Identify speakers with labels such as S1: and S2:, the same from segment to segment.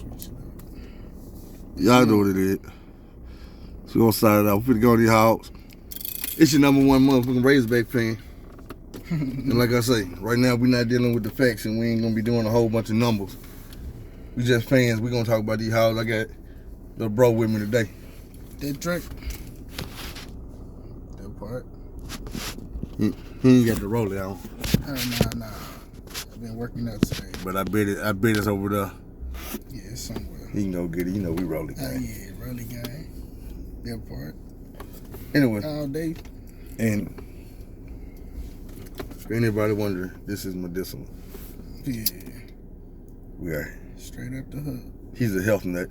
S1: Switch it up.
S2: Y'all know what it is. So we're gonna start it out. We're finna go to these hogs. It's your number one motherfucking Razorback fan. And like I say, right now we not dealing with the facts and we ain't gonna be doing a whole bunch of numbers. We just fans. We gonna talk about these hogs. I got the bro with me today.
S1: Dedrick. That part.
S2: He ain't got the roll it on.
S1: Nah. I've been working out today.
S2: But I bet it's over there.
S1: Yeah, it's somewhere.
S2: He can go get it. You know we rolling gang.
S1: Yeah, rolling gang. That part.
S2: Anyway.
S1: All day.
S2: And for anybody wondering, this is medicinal.
S1: Yeah.
S2: We are.
S1: Straight up the hook.
S2: He's a health nut.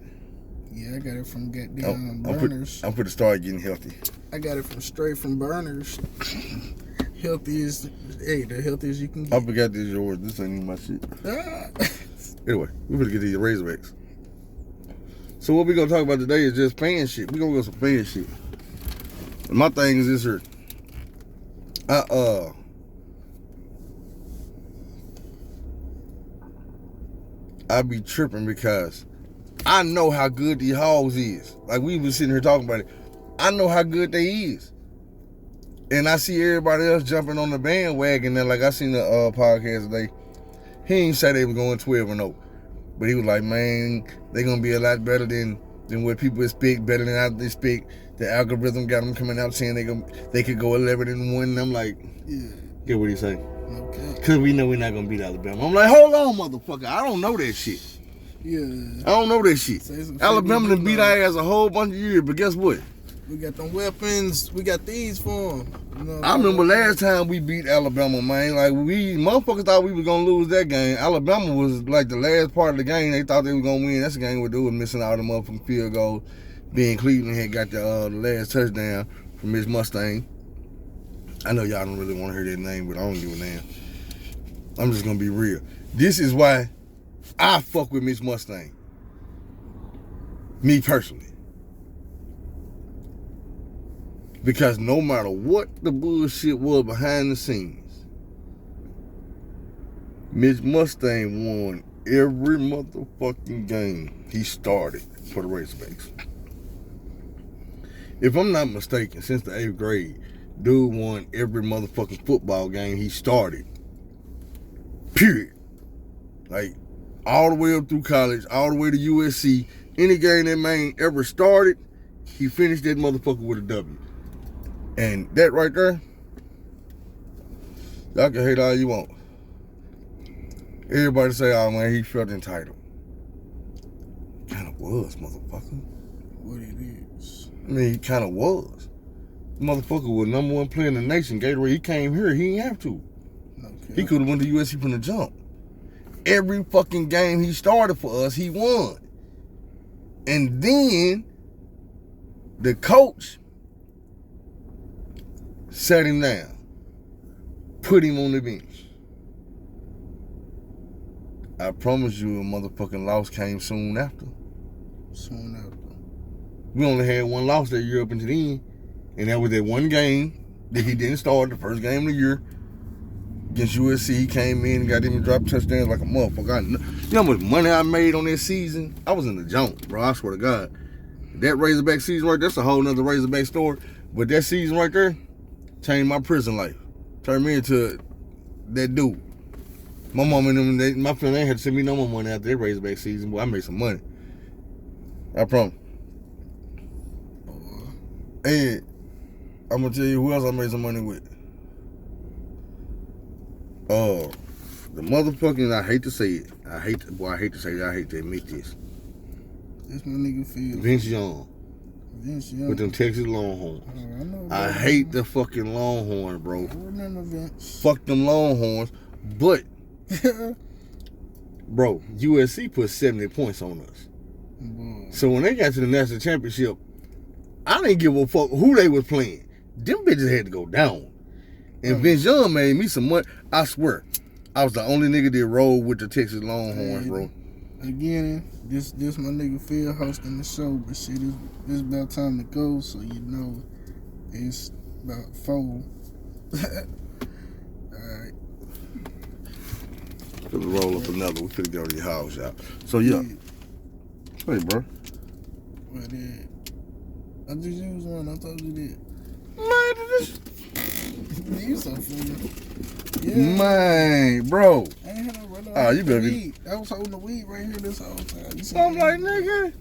S1: Yeah, I got it from goddamn Burners.
S2: I'm pretty start getting healthy.
S1: I got it straight from Burners. Healthiest, the healthiest you can get.
S2: I forgot this is yours. This ain't even my shit. Anyway, we better get these Razorbacks. So what we gonna talk about today is just fan shit. We gonna go some fan shit. And my thing is this here. I be tripping because I know how good these hogs is. Like we was sitting here talking about it. I know how good they is. And I see everybody else jumping on the bandwagon. And like I seen the podcast today. He ain't say they were going 12-0. But he was like, man, they gonna be a lot better than what people expect, better than I expect. The algorithm got them coming out saying they could go 11-1. And I'm like,
S1: yeah.
S2: Get what he say?
S1: Okay.
S2: Cause we know we're not gonna beat Alabama. I'm like, hold on, motherfucker. I don't know that shit.
S1: Yeah.
S2: I don't know that shit. Alabama done beat our ass a whole bunch of years, but guess what?
S1: We got them weapons. We got these for them. You know,
S2: I remember last time we beat Alabama, man. Like motherfuckers thought we was gonna lose that game. Alabama was like the last part of the game. They thought they were gonna win. That's the game where they were missing all the motherfucking field goals. Being Cleveland had got the last touchdown from Mitch Mustang. I know y'all don't really want to hear that name, but I don't give a damn. I'm just gonna be real. This is why I fuck with Mitch Mustang. Me personally. Because no matter what the bullshit was behind the scenes, Mitch Mustang won every motherfucking game he started for the Razorbacks. If I'm not mistaken, since the 8th grade, dude won every motherfucking football game he started. Period. Like, all the way up through college, all the way to USC, any game that man ever started, he finished that motherfucker with a W. And that right there, y'all can hate all you want. Everybody say, oh man, he felt entitled. Kinda was, motherfucker.
S1: What it is.
S2: I mean, he kinda was. The motherfucker was number one player in the nation. Gatorade, he came here, he didn't have to.
S1: Okay.
S2: He could have went to USC from the jump. Every fucking game he started for us, he won. And then the coach sat him down, put him on the bench. I promise you a motherfucking loss came soon after.
S1: Soon after.
S2: We only had one loss that year up until then, and that was that one game that he didn't start, the first game of the year. Against USC, he came in and got him to drop touchdowns like a motherfucker. You know how much money I made on that season? I was in the junk, bro. I swear to God. That Razorback season right there, that's a whole nother Razorback story. But that season right there changed my prison life. Turned me into that dude. My mom and them, my family ain't had to send me no more money after that Razorback season, but I made some money. I promise. And I'm gonna tell you who else I made some money with. The motherfucking, I hate to say it. I hate to admit this.
S1: That's my nigga Phil.
S2: Vince Young.
S1: Vince Young.
S2: With them Texas Longhorns. I hate the fucking Longhorns, bro.
S1: I remember Vince.
S2: Fuck them Longhorns. But, bro, USC put 70 points on us.
S1: Boy.
S2: So when they got to the national championship, I didn't give a fuck who they was playing. Them bitches had to go down. And Vince Young made me some money. I swear, I was the only nigga that rolled with the Texas Longhorns, bro.
S1: Again, this my nigga Phil hosting the show, but shit, it's about time to go, so you know it's about 4. Alright.
S2: Let's roll up another. We finna go to your house, y'all. So yeah. Hey, bro.
S1: But I just used one. I told you that.
S2: Man, this.
S1: You so funny. Yeah.
S2: Man, bro.
S1: I ain't had no brother.
S2: Oh, you better be.
S1: I was holding the weed right here this whole time.
S2: I'm like, nigga.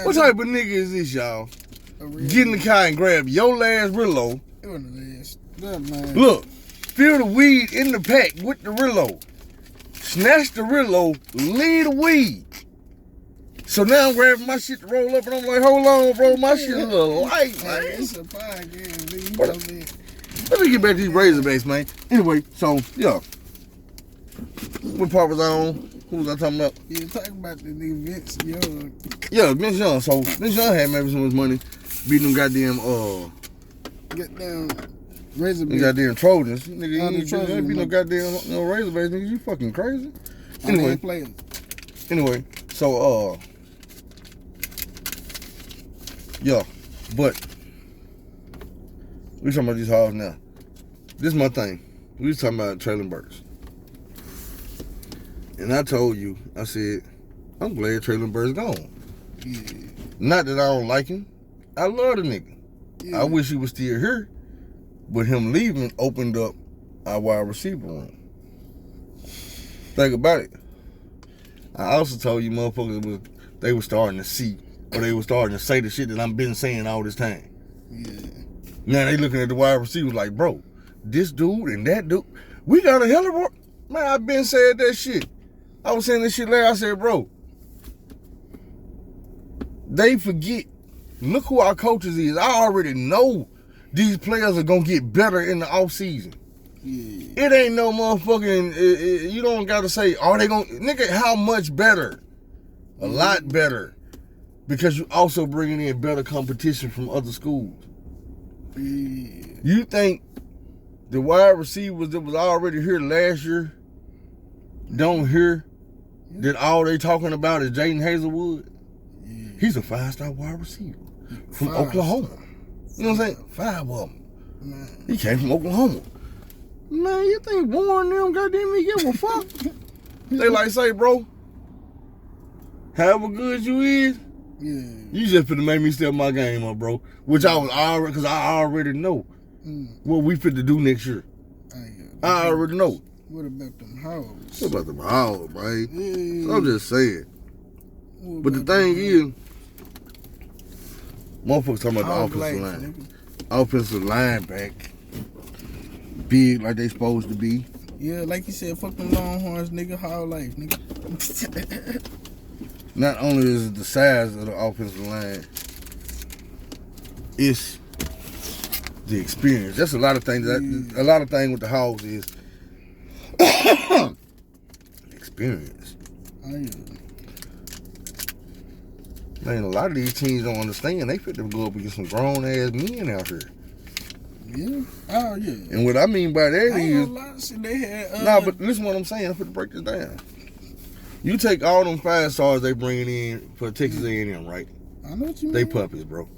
S2: What type of nigga is this, y'all? Get in the car and grab your last Rillo.
S1: It wasn't the last. Man.
S2: Look, fill the weed in the pack with the Rillo. Snatch the Rillo, leave the weed. So now I'm grabbing my shit to roll up, and I'm like, hold on, bro, my shit is a little light, man.
S1: It's a podcast, nigga.
S2: Let me get back to these Razorbacks, man. Anyway, so, yeah. What part was I on? Who was I talking about?
S1: You talking about the nigga Vince Young.
S2: Yeah, Vince Young. So, Vince Young had maybe so much money beating them goddamn,
S1: Razorback.
S2: Goddamn Trojans. Nigga, you ain't beat no goddamn Razorbacks, nigga. You fucking crazy. Anyway, so, yeah, but we talking about these hogs now. This is my thing. We was talking about Traylon Burks. And I told you, I said, I'm glad Traylon Burks gone.
S1: Yeah.
S2: Not that I don't like him. I love the nigga.
S1: Yeah.
S2: I wish he was still here. But him leaving opened up our wide receiver room. Think about it. I also told you motherfuckers they were starting to see, or they were starting to say the shit that I've been saying all this time.
S1: Yeah.
S2: Now they looking at the wide receivers like, bro, this dude and that dude, we got a hell of a... Man, I've been saying that shit. I was saying this shit later. I said, bro, they forget. Look who our coaches is. I already know these players are going to get better in the offseason.
S1: Yeah.
S2: It ain't no motherfucking, you don't got to say, are they going to, nigga, how much better? A lot better. Because you also bringing in better competition from other schools.
S1: Yeah.
S2: You think the wide receivers that was already here last year don't hear that all they talking about is Jaden Hazelwood?
S1: Yeah.
S2: He's a 5-star wide receiver from
S1: 5
S2: Oklahoma.
S1: star.
S2: You know what I'm saying? 5 of them.
S1: Man.
S2: He came from Oklahoma. Man, you think Warren them goddamn me give a fuck? They like say, bro, however good you is,
S1: Yeah.
S2: you just finna make me step my game up, bro. Which I was already, because I already know what we finna do next year. I already know.
S1: What about them hoes?
S2: What about them hoes, man?
S1: Yeah.
S2: I'm just saying.
S1: What
S2: But the
S1: about
S2: thing
S1: them
S2: is, motherfuckers talking about the
S1: All
S2: offensive
S1: black,
S2: line.
S1: nigga.
S2: Offensive line back. Big like they supposed to be.
S1: Yeah, like you said, fuck them Longhorns, nigga. Whole life, nigga.
S2: Not only is it the size of the offensive line, it's the experience. That's a lot of things. A lot of things with the Hogs is experience. Man, a lot of these teams don't understand. They fit to go up against some grown ass men out here.
S1: Yeah. Oh yeah.
S2: And what I mean by that
S1: I ain't
S2: is,
S1: gonna lie, shit, they had.
S2: nah, but listen what I'm saying. I'm finna break this down. You take all them 5 stars they bringing in for Texas A&M, right?
S1: I know what you mean.
S2: They puppies, bro.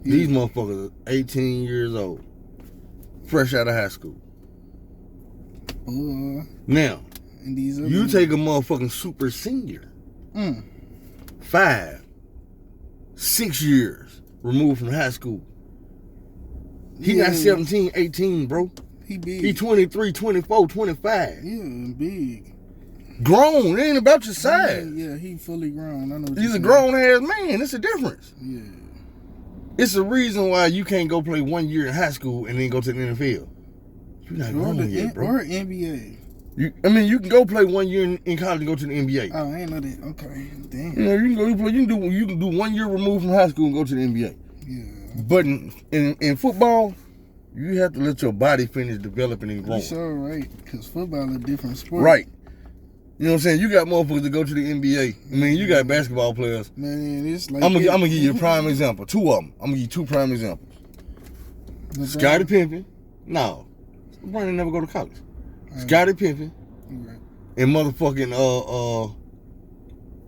S1: Yeah.
S2: These motherfuckers are 18 years old, fresh out of high school. Now,
S1: and these other
S2: you take a motherfucking super senior, 5, 6 years removed from high school. He got 17, 18, bro.
S1: He big.
S2: He 23, 24, 25.
S1: Yeah, big.
S2: Grown. It ain't about your size.
S1: Yeah, he fully grown. I know what
S2: He's
S1: you're
S2: a grown ass man. It's a difference.
S1: Yeah.
S2: It's a reason why you can't go play 1 year in high school and then go to the NFL. You're not grown yet, bro.
S1: Or NBA.
S2: You can go play 1 year in college and go to the NBA.
S1: Oh, I ain't know that. Okay, damn.
S2: You know, you can do 1 year removed from high school and go to the NBA.
S1: Yeah.
S2: But in football, you have to let your body finish developing and growing.
S1: You sure right, because football is a different sport.
S2: Right. You know what I'm saying? You got motherfuckers that go to the NBA. I mean, you got basketball players.
S1: Man, it's like
S2: I'm gonna give you a prime example. 2 of them. I'm gonna give you 2 prime examples. Scottie Pippen. No, LeBron didn't never go to college. Scottie Pippen and motherfucking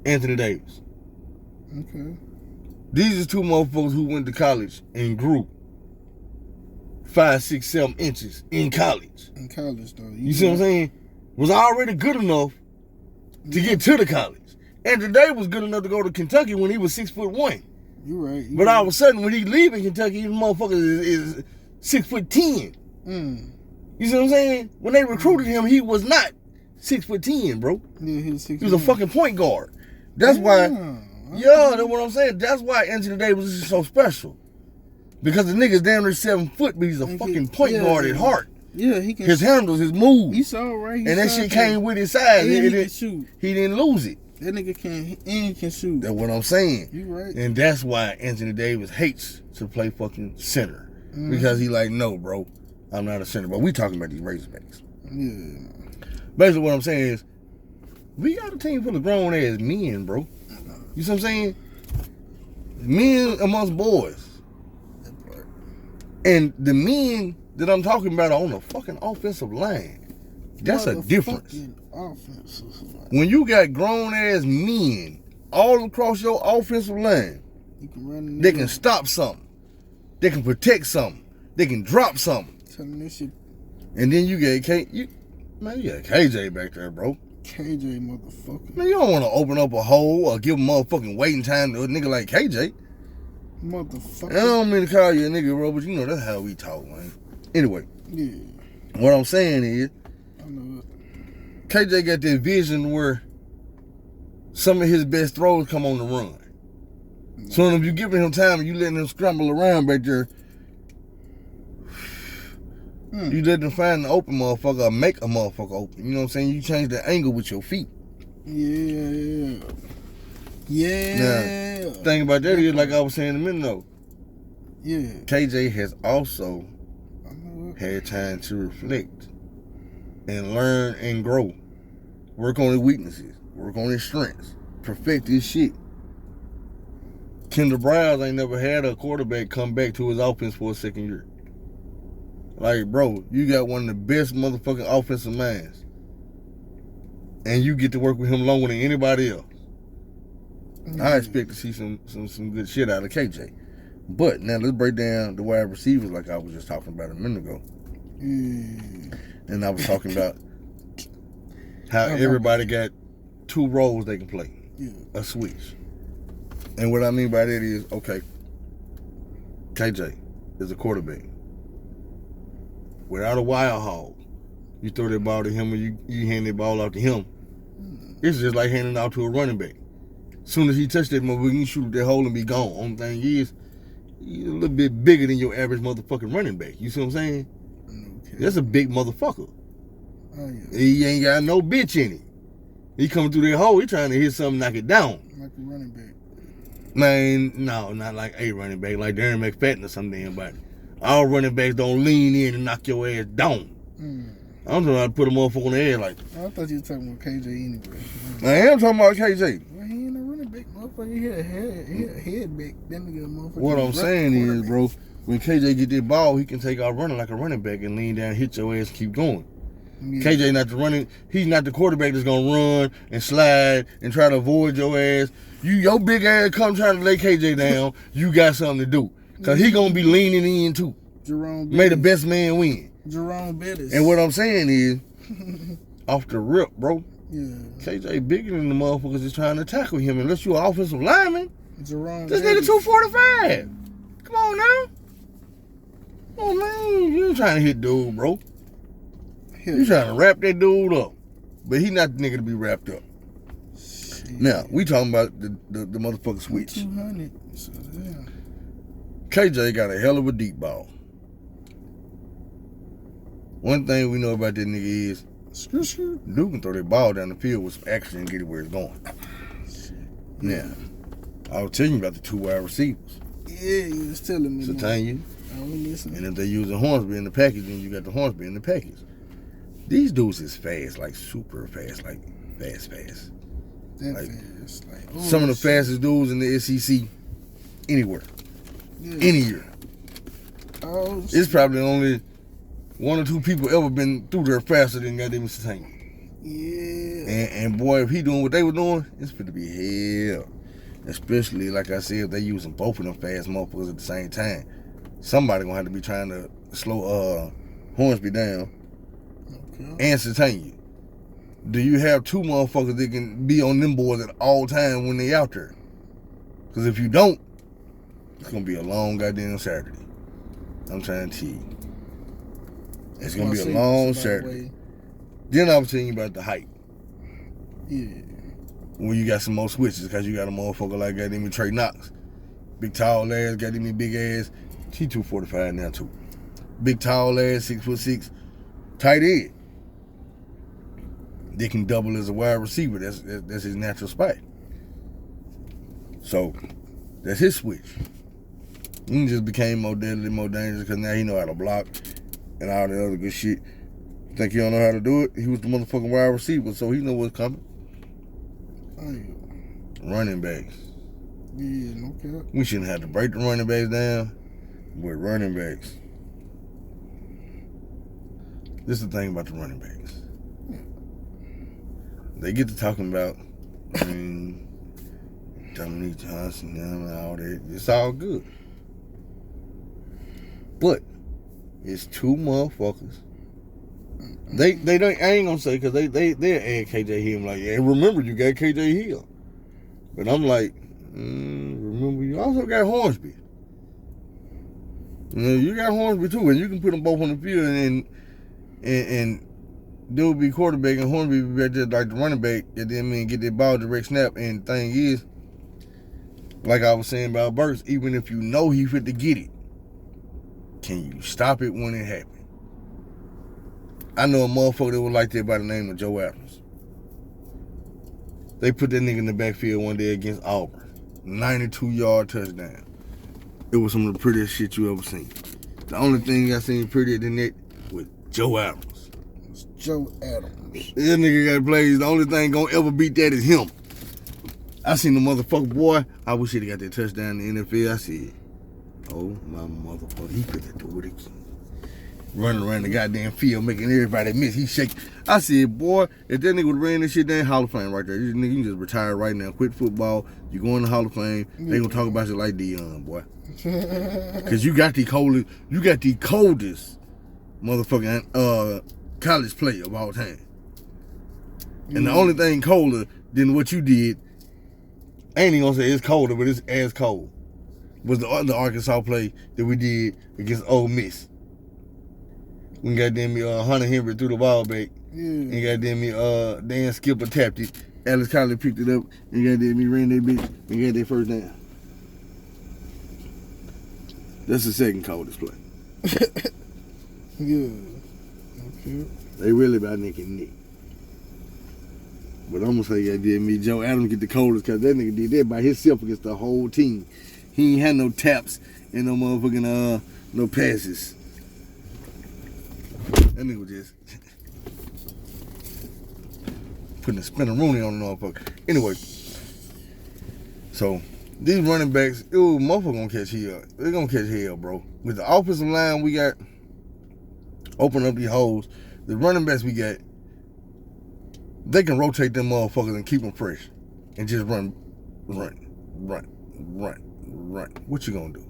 S2: Anthony Davis.
S1: Okay.
S2: These are 2 motherfuckers who went to college and grew 5, 6, 7 inches in college.
S1: In college, though.
S2: You see what I'm saying? Was already good enough to get to the college. Andrew Davis was good enough to go to Kentucky when he was 6'1".
S1: You right.
S2: But all of a sudden, when he leaving Kentucky, this motherfucker is 6'10". You see what I'm saying? When they recruited him, he was not 6'10", bro.
S1: Yeah, he was 6'10".
S2: He was a fucking point guard. That's why. Yeah, that's what I'm saying. That's why Anthony Davis is so special. Because the nigga's damn near 7 foot, but he's a fucking point guard at heart.
S1: Yeah, he can.
S2: His handles, his moves.
S1: He's all right.
S2: And that shit came with his size.
S1: He can shoot.
S2: He didn't lose it.
S1: That nigga can shoot.
S2: That's what I'm saying.
S1: You right.
S2: And that's why Anthony Davis hates to play fucking center. Because he like, no, bro, I'm not a center. But we talking about these Razorbacks.
S1: Yeah.
S2: Basically what I'm saying is, we got a team full of grown ass men, bro. You see what I'm saying? Men amongst boys.
S1: That part.
S2: And the men that I'm talking about are on the fucking offensive line. That's a difference. When you got grown ass men all across your offensive line, they can stop something. They can protect something. They can drop something. And then you get you got KJ back there, bro.
S1: KJ motherfucker.
S2: Man, you don't want to open up a hole or give a motherfucking waiting time to a nigga like KJ.
S1: Motherfucker.
S2: I don't mean to call you a nigga, bro, but you know that's how we talk, man. Anyway.
S1: Yeah.
S2: What I'm saying is,
S1: I know it.
S2: KJ got that vision where some of his best throws come on the run. No. So if you giving him time and you letting him scramble around back there, you let him find an open motherfucker or make a motherfucker open. You know what I'm saying? You change the angle with your feet.
S1: Yeah.
S2: Now, the thing about that is, like I was saying a minute ago,
S1: yeah,
S2: KJ has also had time to reflect and learn and grow. Work on his weaknesses. Work on his strengths. Perfect his shit. Kendall Browse ain't never had a quarterback come back to his offense for a second year. Like, bro, you got one of the best motherfucking offensive minds. And you get to work with him longer than anybody else. I expect to see some good shit out of KJ. But now let's break down the wide receivers like I was just talking about a minute ago. And I was talking about how everybody got two roles they can play. A switch. And what I mean by that is, okay, KJ is a quarterback. Without a wire hog, you throw that ball to him or you hand that ball out to him. It's just like handing it out to a running back. As soon as he touched that motherfucker, you shoot that hole and be gone. Only thing is, he's a little bit bigger than your average motherfucking running back. You see what I'm saying? Okay. That's a big motherfucker. Oh, yeah. He ain't got no bitch in it. He coming through that hole, he trying to hit something, knock it down.
S1: Like a running back.
S2: Man, no, not like a running back, like Darren McFadden or some damn body. All running backs don't lean in and knock your ass down. I'm trying to put a motherfucker on the air like.
S1: I thought you were talking about KJ anyway.
S2: I am talking about KJ.
S1: Well, he ain't a running back, motherfucker. He a head back. That nigga, motherfucker.
S2: What I'm saying is, bro, when KJ get that ball, he can take off running like a running back and lean down, hit your ass, and keep going. Yeah. KJ not the running. He's not the quarterback that's gonna run and slide and try to avoid your ass. Your big ass come trying to lay KJ down. You got something to do, cause he gonna be leaning in too.
S1: Jerome
S2: May the best man win.
S1: Jerome Bettis.
S2: And what I'm saying is, off the rip, bro.
S1: Yeah.
S2: KJ bigger than the motherfuckers that's trying to tackle him. Unless you an offensive lineman.
S1: Jerome.
S2: This nigga 245. Come on now. Oh man, you ain't trying to hit dude, bro. You trying to wrap that dude up. But he not the nigga to be wrapped up. Shit. Now, we talking about the motherfucking switch.
S1: 200. So, yeah.
S2: KJ got a hell of a deep ball. One thing we know about that nigga is dude can throw that ball down the field with some action and get it where it's going. Now, I was telling you about the two wide receivers.
S1: Yeah, you was telling me.
S2: So telling you.
S1: I was listening.
S2: And if they using Hornsby in the package, then you got the Hornsby in the package. These dudes is fast, like super fast, like fast.
S1: That like, fast. Like,
S2: some of the fastest dudes in the SEC anywhere. Yeah. Any year.
S1: Oh,
S2: it's probably only one or two people ever been through there faster than goddamn Satank.
S1: Yeah.
S2: And boy, if he doing what they were doing, it's gonna be hell. Especially, like I said, if they using both of them fast motherfuckers at the same time. Somebody gonna have to be trying to slow Hornsby down and Satank. do you have two motherfuckers that can be on them boards at all times when they out there? Because if you don't, it's going to be a long goddamn Saturday. I'm trying to tell you. It's going to be a long Saturday. Then I was telling you about the height.
S1: Yeah.
S2: When you got some more switches, because you got a motherfucker like goddamn Trey Knox. Big tall ass, goddamn big ass. He 245 now too. Big tall ass, 6'6", tight end. They can double as a wide receiver. That's his natural spot. So that's his switch. He just became more deadly, more dangerous because now he know how to block and all that other good shit. Think he don't know how to do it? He was the motherfucking wide receiver, so he know what's coming. Running backs.
S1: Yeah, no cap.
S2: We shouldn't have to break the running backs down with running backs. This is the thing about the running backs. They get to talking about, Dominique Johnson and all that. It's all good. But it's two motherfuckers. They don't. I ain't gonna say because they add KJ Hill. I'm like, yeah, remember you got KJ Hill. But I'm like, remember you also got Hornsby. You got Hornsby too, and you can put them both on the field and dude be quarterback and Hornsby be back there like the running back, and then get that ball direct snap. And the thing is, like I was saying about Burks, even if you know he fit to get it, can you stop it when it happens? I know a motherfucker that was like that by the name of Joe Adams. They put that nigga in the backfield one day against Auburn. 92-yard touchdown. It was some of the prettiest shit you ever seen. The only thing I seen prettier than that was Joe Adams.
S1: It's Joe Adams.
S2: This nigga got plays. The only thing gonna ever beat that is him. I seen the motherfucker, boy. I wish he'd have got that touchdown in the NFL. I said, oh my motherfucker, he could have do it again. Running around the goddamn field, making everybody miss. He shake. I said, boy, if that nigga would have ran this shit down, Hall of Fame right there. This nigga, you just retire right now. Quit football. You go in the Hall of Fame. They gonna talk about you like Deion, boy. Cause you got the coldest motherfucking college player of all time. And the only thing colder than what you did, I ain't even gonna say it's colder, but it's as cold, was the other Arkansas play that we did against Ole Miss. We goddamn Hunter Henry threw the ball back.
S1: Yeah.
S2: And goddamn Dan Skipper tapped it. Alex Colley picked it up and goddamn ran that bitch and got that first down. That's the second coldest play.
S1: Yeah. Okay.
S2: They really about neck and neck. But I'm gonna say goddamn Joe Adams get the coldest because that nigga did that by himself against the whole team. He ain't had no taps and no motherfucking no passes. That nigga was just putting a spinneroonie on the motherfucker. Anyway, so these running backs, motherfucker gonna catch hell. They're gonna catch hell, bro. With the offensive line we got, open up these holes. The running backs we got, they can rotate them motherfuckers and keep them fresh. And just run. What you gonna do?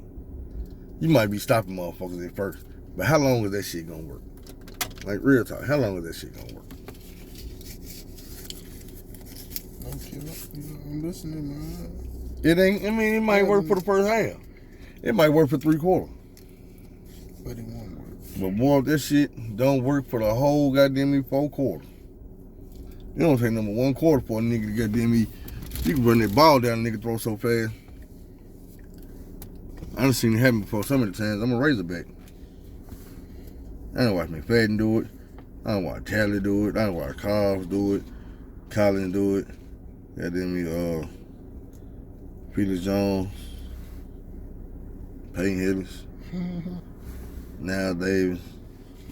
S2: You might be stopping motherfuckers at first, but how long is that shit gonna work? Like, real talk, how long is that shit gonna work?
S1: Okay, I'm listening, man.
S2: It might work for the first half. It might work for 3/4.
S1: But it won't work.
S2: But boy, if that shit don't work for the whole goddamn 4 quarters. You don't take number 1 quarter for a nigga to goddamn me. You can run that ball down, a nigga throw so fast. I done seen it happen before so many times. I'm a Razorback. I don't watch McFadden do it. I don't watch Talley do it. I don't watch Cobbs do it. Collins do it. Goddamn me, Felix Jones. Peyton Hillis. Now Davis.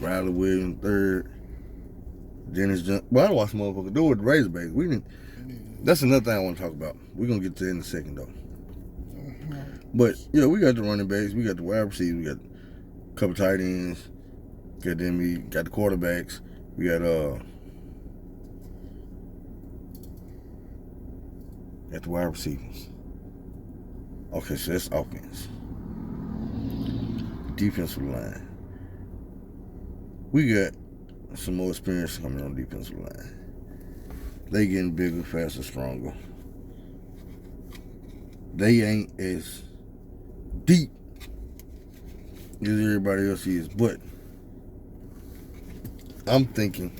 S2: Riley Williams, 3rd. Dennis Johnson. Well, I don't watch motherfuckers do it with the Razorbacks. We didn't. That's another thing I want to talk about. We're going to get to that in a second, though. But, yeah, we got the running backs. We got the wide receivers. We got a couple tight ends. We got the quarterbacks. We got the wide receivers. Okay, so that's offense. Defensive line. We got some more experience coming on the defensive line. They getting bigger, faster, stronger. They ain't as deep as everybody else is, but I'm thinking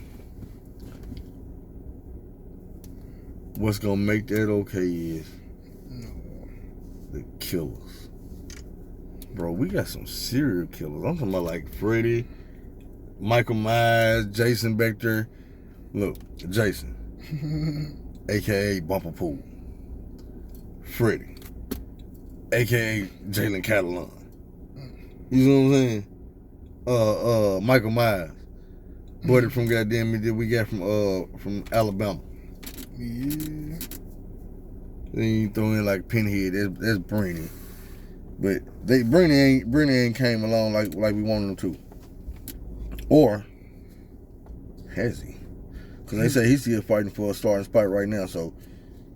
S2: what's gonna make that okay is the killers. Bro, we got some serial killers. I'm talking about like Freddy, Michael Myers, Jason back there. Look, Jason, aka Bumper Pool. Freddy, aka Jalen Catalan. You know what I'm saying? Michael Myers. Buddy from goddamn me that we got from Alabama.
S1: Yeah.
S2: Then you throw in like Pinhead, that's Brainy. But Brainy ain't came along like we wanted him to. Or has he? Because they say he's still fighting for a starting spot right now, so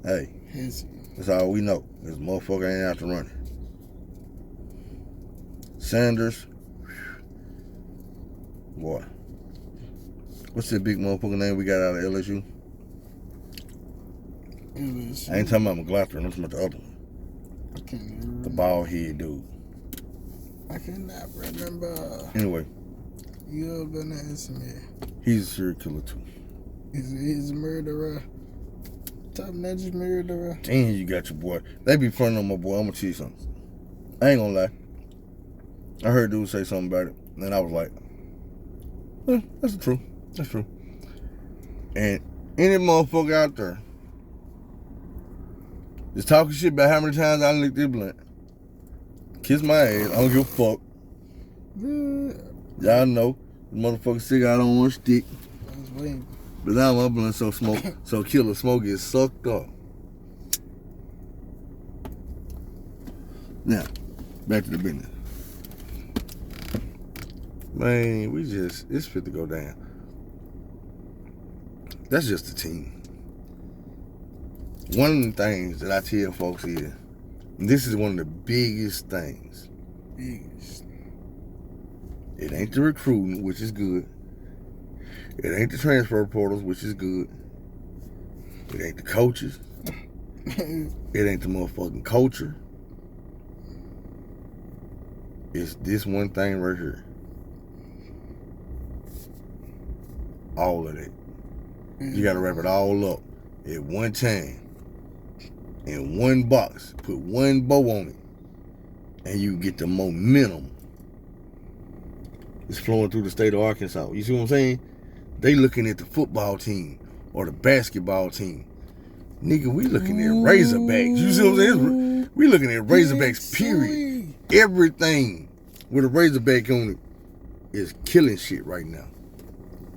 S2: hey.
S1: Has he?
S2: That's all we know. This motherfucker ain't out to run it. Sanders. Boy. What's that big motherfucker name we got out of LSU?
S1: LSU.
S2: I ain't talking about McLaughlin. I'm talking about the other one.
S1: I can't remember.
S2: The bald head dude.
S1: I cannot remember.
S2: Anyway.
S1: You're gonna ask me.
S2: He's a serial killer too.
S1: He's a murderer. Top ninja murderer.
S2: Damn, you got your boy. They be fronting on my boy. I'm gonna tell you something. I ain't gonna lie. I heard dude say something about it, and I was like, that's true. That's true. And any motherfucker out there is talking shit about how many times I licked this blunt. Kiss my ass. I don't give a fuck.
S1: Yeah.
S2: Y'all know. The motherfucker cigar I don't want to stick.
S1: I was waiting.
S2: But now my blunt so killer smoke gets sucked up. Now, back to the business. Man, it's fit to go down. That's just the team. One of the things that I tell folks is, and this is one of the biggest things.
S1: Biggest.
S2: It ain't the recruiting, which is good. It ain't the transfer portals, which is good. It ain't the coaches. It ain't the motherfucking culture. It's this one thing right here. All of it. You gotta wrap it all up at one time. In one box. Put one bow on it. And you get the momentum. It's flowing through the state of Arkansas. You see what I'm saying? They looking at the football team or the basketball team. Nigga, we looking at Razorbacks. You see what I'm saying? We looking at Razorbacks, period. Everything with a Razorback on it is killing shit right now.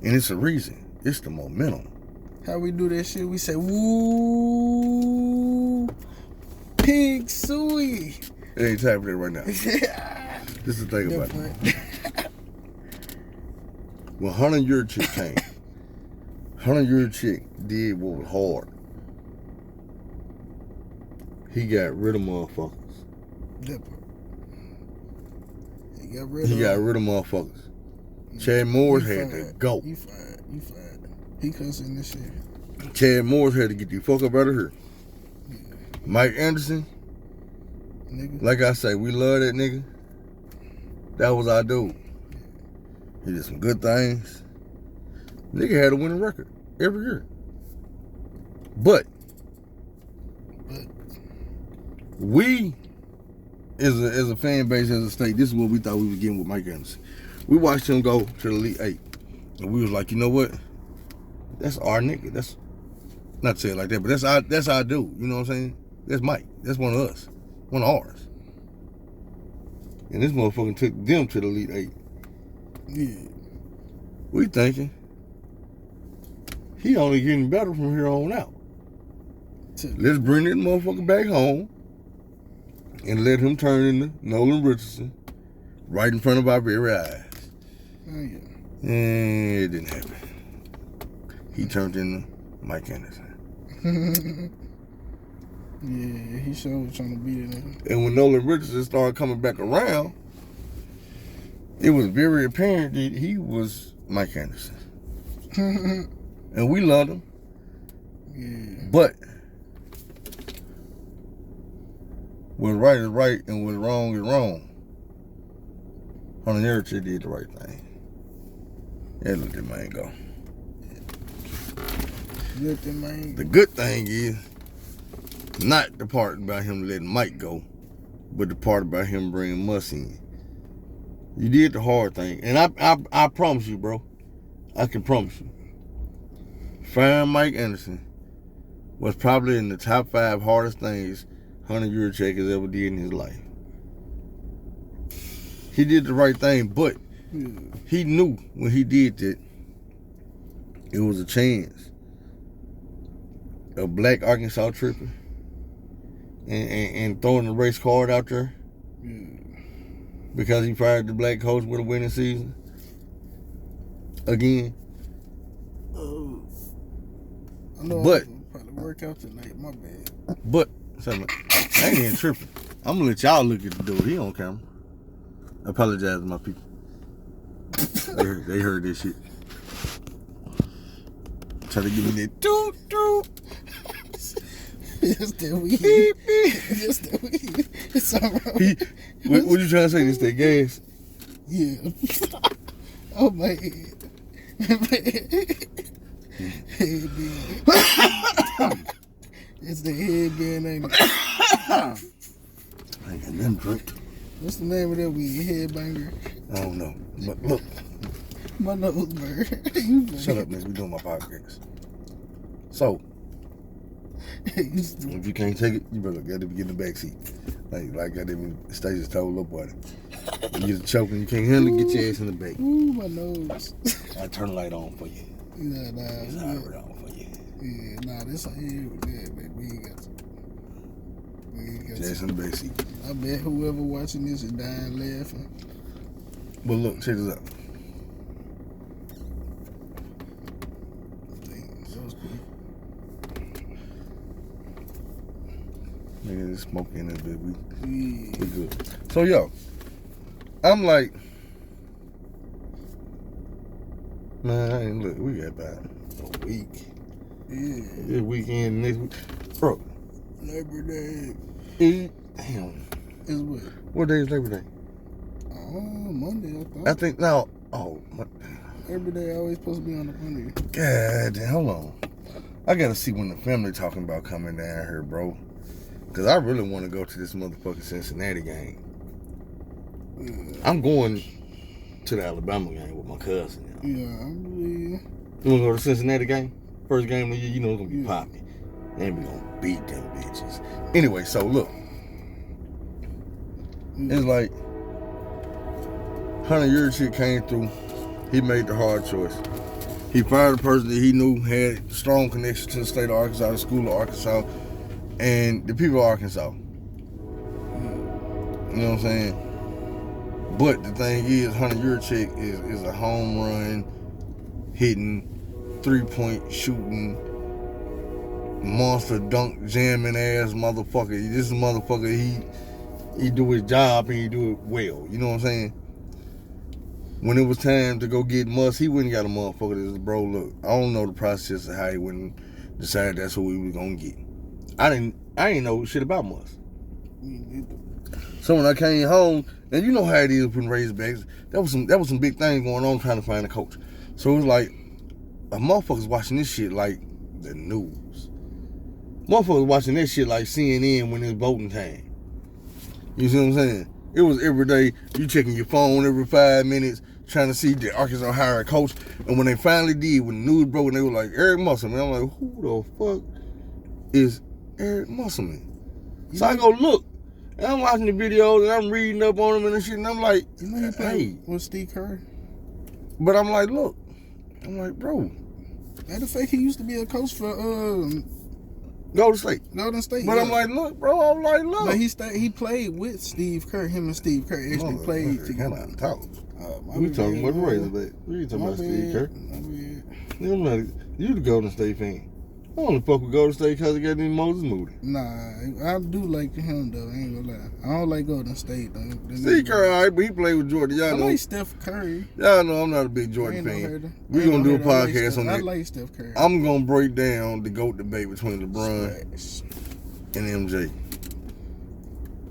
S2: And it's a reason. It's the momentum.
S1: How we do that shit? We say, woo, pig suey.
S2: It ain't time for that right now. This is the thing about it. When Hunter Your Chick came, Hunter Your Chick did what was hard. He got rid of motherfuckers.
S1: That part. He
S2: got rid of motherfuckers. Chad Morris had to go.
S1: You fired. He cussing this shit.
S2: Chad Morris had to get the fuck up out of here.
S1: Yeah.
S2: Mike Anderson,
S1: Nigga.
S2: like I say, we love that nigga. That was our dude. He did some good things. Nigga had a winning record every year. But we, as a fan base, as a state, this is what we thought we was getting with Mike Anderson. We watched him go to the Elite Eight. And we was like, you know what? That's our nigga. That's not to say it like that, but that's our dude. You know what I'm saying? That's Mike. That's one of us. One of ours. And this motherfucker took them to the Elite Eight.
S1: Yeah.
S2: We thinking he only getting better from here on out. Let's bring that motherfucker back home and let him turn into Nolan Richardson right in front of our very eyes.
S1: Oh, yeah.
S2: And it didn't happen. He turned into Mike Anderson.
S1: Yeah, he sure was trying to beat it.
S2: And when Nolan Richardson started coming back around, it was very apparent that he was Mike Anderson. And we loved him.
S1: Yeah.
S2: But what's right is right and what's wrong is wrong. Hunter Yurchik did the right thing. Yeah, let that man go.
S1: Let that man
S2: The good thing is not the part about him letting Mike go, but the part about him bringing Muss in. You did the hard thing, and I promise you, bro. I can promise you. Firing Mike Anderson was probably in the top 5 hardest things Hunter Yurchik has ever did in his life. He did the right thing, but he knew when he did that it was a chance of Black Arkansas tripping and throwing the race card out there because he fired the black coach with a winning season again.
S1: Oh, I know.
S2: But
S1: I'll probably work out tonight. My bad.
S2: But I ain't even tripping. I'm gonna let y'all look at the dude. He on camera. I apologize to my people. They heard this shit. Try to give me that doo.
S1: It's that weed. It's that weed. It's alright.
S2: What you trying to say? This that gas?
S1: Yeah. Oh my head. Headband. It's the headband, ain't it?
S2: I ain't got nothing to drink.
S1: What's the name of that weed? Headbanger?
S2: I don't know. But look.
S1: My nose burn.
S2: Shut up, man. We doing my podcast. So, if you can't take it, you better get in the back seat. Like I didn't. Stages told little buddy. You get choking, you can't handle it, get your ass in the back.
S1: Ooh, my nose.
S2: I turn the light on for you.
S1: Nah.
S2: It's already on for you.
S1: Yeah, nah, this ain't here. Yeah, baby, we ain't got to.
S2: Just in the back seat.
S1: I bet whoever watching this is dying laughing.
S2: But look, check this out.
S1: That was cool.
S2: Nigga, there's smoke in this bitch.
S1: Yeah.
S2: We good. So, yo, I'm like, man, look, we got about a week.
S1: Yeah.
S2: This weekend, next week. Bro.
S1: Labor Day.
S2: Damn.
S1: Is what?
S2: What day is Labor Day?
S1: Oh, Monday, I thought.
S2: I think now.
S1: Labor Day always supposed to be on the Monday.
S2: God damn, hold on. I gotta see when the family talking about coming down here, bro. Cause I really want to go to this motherfucking Cincinnati game.
S1: Yeah.
S2: I'm going to the Alabama game with my cousin.
S1: Yeah, I believe.
S2: You wanna go to the Cincinnati game? First game of the year, you know it's gonna be popping. And we gonna beat them bitches. Anyway, so look. It's like Hunter Yurchik came through. He made the hard choice. He fired a person that he knew had strong connection to the state of Arkansas, the school of Arkansas, and the people of Arkansas. You know what I'm saying? But the thing is, Hunter Yurchik is a home run, hitting, 3-point shooting, monster dunk jamming ass motherfucker. This motherfucker, he do his job and he do it well. You know what I'm saying? When it was time to go get Muss, he went and got a motherfucker that said, bro, look, I don't know the process of how he went and decided that's who we was gonna get. I ain't know shit about Muss. So when I came home, and you know how it is with Razorbacks, that was some big thing going on trying to find a coach. So it was like a motherfuckers watching this shit like the news. Motherfuckers watching that shit like CNN when it's voting time. You see what I'm saying? It was every day, you checking your phone every 5 minutes, trying to see did Arkansas hire a coach. And when they finally did, when the news broke, and they were like, Eric Musselman. I'm like, who the fuck is Eric Musselman? So I go look, and I'm watching the videos, and I'm reading up on him and shit, and I'm like,
S1: you know you played with Steve Kerr?
S2: But I'm like, look. I'm like, bro.
S1: Matter of fact, he used to be a coach for
S2: Golden State.
S1: Golden State.
S2: But yeah. I'm like, look, bro. I'm like, look.
S1: But he played with Steve Kerr. Him and Steve Kerr actually played together.
S2: We talking about the Razorback. We ain't talking about Steve Kerr. You the Golden State fan. I only fuck with Golden State because they got any Moses Moody.
S1: Nah, I do like him though. I ain't gonna lie. I don't like Golden State though.
S2: Steve Curry, all right, but he played with Jordan. Y'all
S1: I
S2: know.
S1: like Steph Curry.
S2: Y'all know I'm not a big Jordan fan. We're gonna do a podcast on that.
S1: I like Steph Curry.
S2: I'm gonna break down the GOAT debate between LeBron and MJ.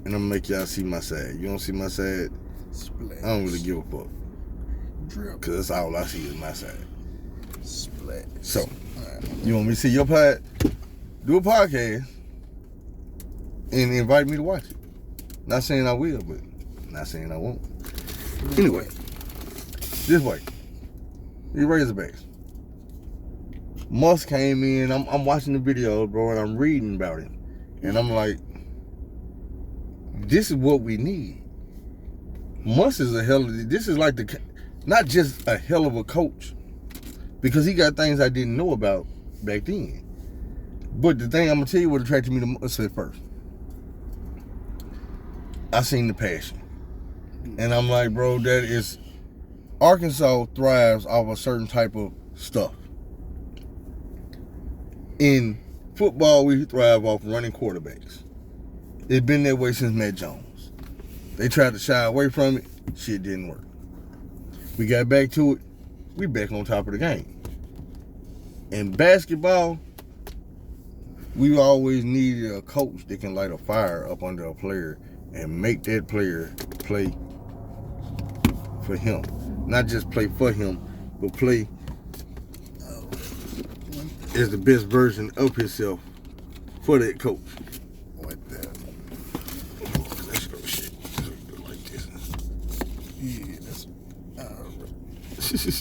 S2: And I'm gonna make y'all see my side. You don't see my side?
S1: Splash.
S2: I don't really give a fuck.
S1: Drip.
S2: Cause that's all I see is my side.
S1: Splash.
S2: So, you want me to see your pod? Do a podcast and invite me to watch it. Not saying I will, but not saying I won't. Anyway, this way. The Razorbacks. Musk came in. I'm watching the video, bro, and I'm reading about it. And I'm like, this is what we need. Musk is this is like not just a hell of a coach, because he got things I didn't know about back then. But the thing I'm gonna tell you what attracted me to Musk at first. I seen the passion. And I'm like, bro, that is Arkansas thrives off a certain type of stuff. In football, we thrive off running quarterbacks. It's been that way since Matt Jones. They tried to shy away from it. Shit didn't work. We got back to it. We back on top of the game. In basketball, we always needed a coach that can light a fire up under a player and make that player play for him. Not just play for him, but play as the best version of himself for that coach.
S1: What the?
S2: Let's go shit. Like this.
S1: Yeah, that's.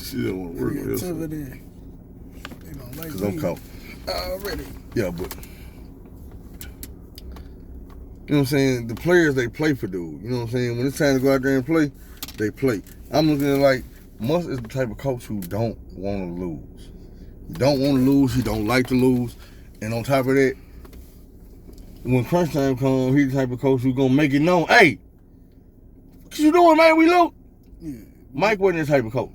S2: She don't want to work with us.
S1: They don't like
S2: Because I'm caught.
S1: Already.
S2: Yeah, but you know what I'm saying? The players, they play for dude. You know what I'm saying? When it's time to go out there and play, they play. I'm looking at like, Musk is the type of coach who don't want to lose. He don't want to lose. He don't like to lose. And on top of that, when crunch time comes, he's the type of coach who's going to make it known, hey, what you doing, man? We lose.
S1: Yeah.
S2: Mike wasn't that type of coach.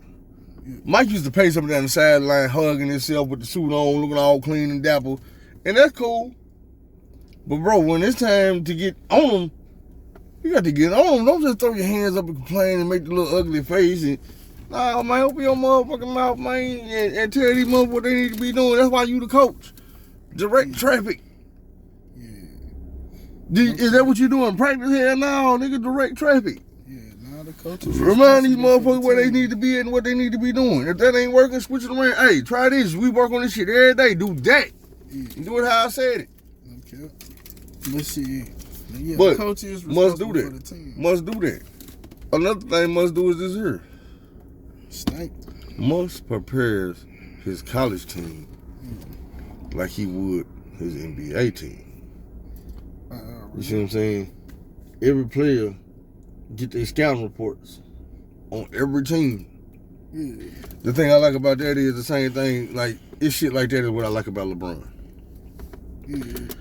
S1: Yeah.
S2: Mike used to pace up and down the sideline, hugging himself with the suit on, looking all clean and dapper. And that's cool. But, bro, when it's time to get on them, you got to get on them. Don't just throw your hands up and complain and make the little ugly face. And, nah, man, open your motherfucking mouth, man, and tell these motherfuckers what they need to be doing. That's why you the coach. Direct traffic.
S1: Yeah.
S2: Is that what you doing in practice here now, nigga? Direct traffic.
S1: Yeah, now the coaches.
S2: Remind these motherfuckers where they need to be and what they need to be doing. If that ain't working, switch it around. Hey, try this. We work on this shit every day. Do that.
S1: Yeah.
S2: And do it how I said it.
S1: Okay. But see, yeah,
S2: But
S1: the coach is
S2: must do
S1: responsible
S2: that.
S1: for the team.
S2: Must do that. Another thing must do is this here.
S1: Stank.
S2: Must prepares his college team like he would his NBA team. You see what I'm saying? Every player get their scouting reports on every team.
S1: Yeah.
S2: The thing I like about that is the same thing. Like, it's shit like that is what I like about LeBron.
S1: Yeah.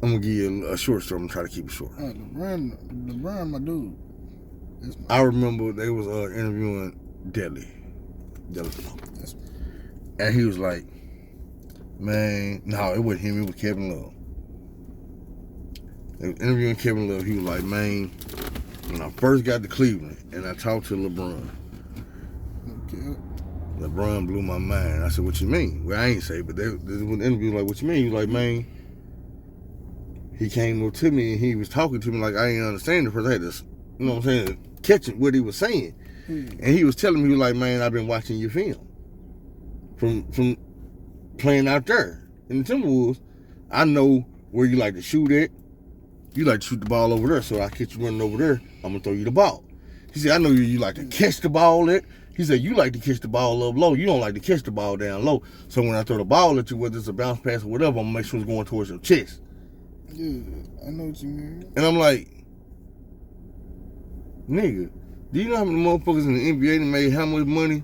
S2: I'm gonna give you a short story. I'm gonna try to keep it short.
S1: LeBron, my dude.
S2: I remember they was interviewing Delly. And he was like, man, no, it wasn't him, it was Kevin Love. They was interviewing Kevin Love. He was like, man, when I first got to Cleveland and I talked to LeBron,
S1: Okay.
S2: LeBron blew my mind. I said, what you mean? Well, I ain't say, but this was an interview like, what you mean? He was like, man, he came up to me and he was talking to me like I ain't understand it first. I had to, you know what I'm saying, catch what he was saying. And he was telling me, he was like, man, I've been watching your film from playing out there in the Timberwolves. I know where you like to shoot at. You like to shoot the ball over there, so I catch you running over there, I'm going to throw you the ball. He said, I know you like to catch the ball at. He said, you like to catch the ball up low. You don't like to catch the ball down low. So when I throw the ball at you, whether it's a bounce pass or whatever, I'm going to make sure it's going towards your chest.
S1: Yeah, I know what you mean.
S2: And I'm like, nigga, do you know how many motherfuckers in the NBA that made how much money